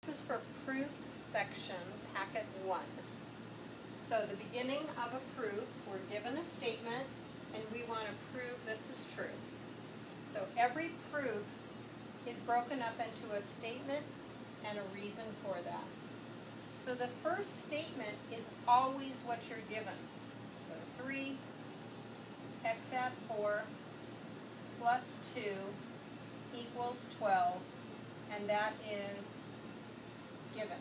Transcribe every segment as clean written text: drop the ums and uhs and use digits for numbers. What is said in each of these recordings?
This is for proof section, packet 1. So the beginning of a proof, we're given a statement and we want to prove this is true. So every proof is broken up into a statement and a reason for that. So the first statement is always what you're given. So 3 x at 4 plus 2 equals 12, and that is given.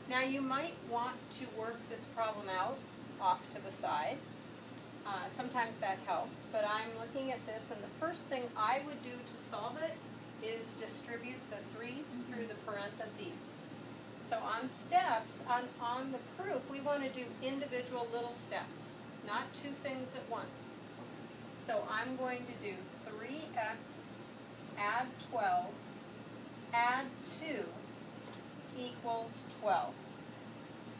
Now you might want to work this problem out off to the side. Sometimes that helps, but I'm looking at this, and the first thing I would do to solve it is distribute the 3 through the parentheses. So on steps, on the proof, we want to do individual little steps, not two things at once. So I'm going to do 3x add 12 add 2 equals 12.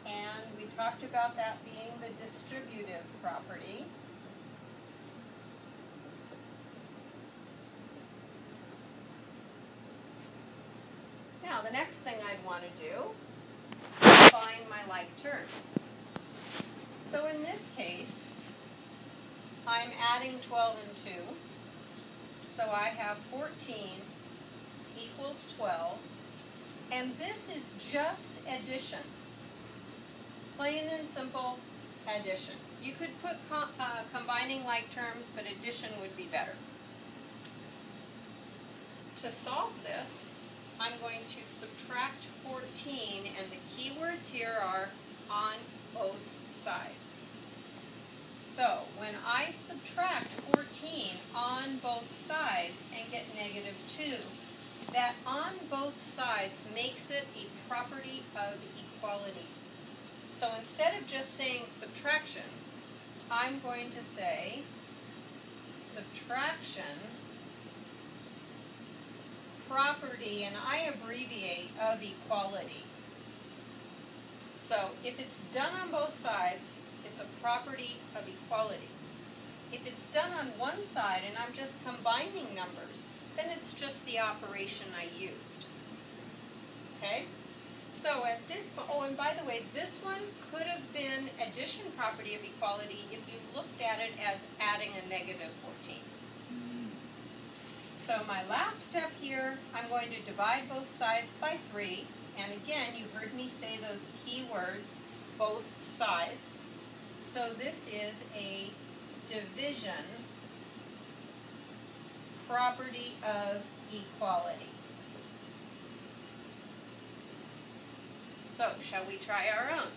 And we talked about that being the distributive property. Now the next thing I'd want to do is find my like terms. So in this case, I'm adding 12 and 2. So I have 14 equals 12. And this is just addition. Plain and simple addition. You could put combining like terms, but addition would be better. To solve this, I'm going to subtract 14, and the key words here are on both sides. So when I subtract 14 on both sides and get negative 2, that on both sides makes it a property of equality. So instead of just saying subtraction, I'm going to say subtraction property, and I abbreviate, of equality. So if it's done on both sides, it's a property of equality. If it's done on one side and I'm just combining numbers, then it's just the operation I used. Okay? So at this point, oh, and by the way, this one could have been addition property of equality if you looked at it as adding a negative 14. So my last step here, I'm going to divide both sides by 3. And again, you heard me say those key words, both sides. So this is a division property of equality. So, shall we try our own?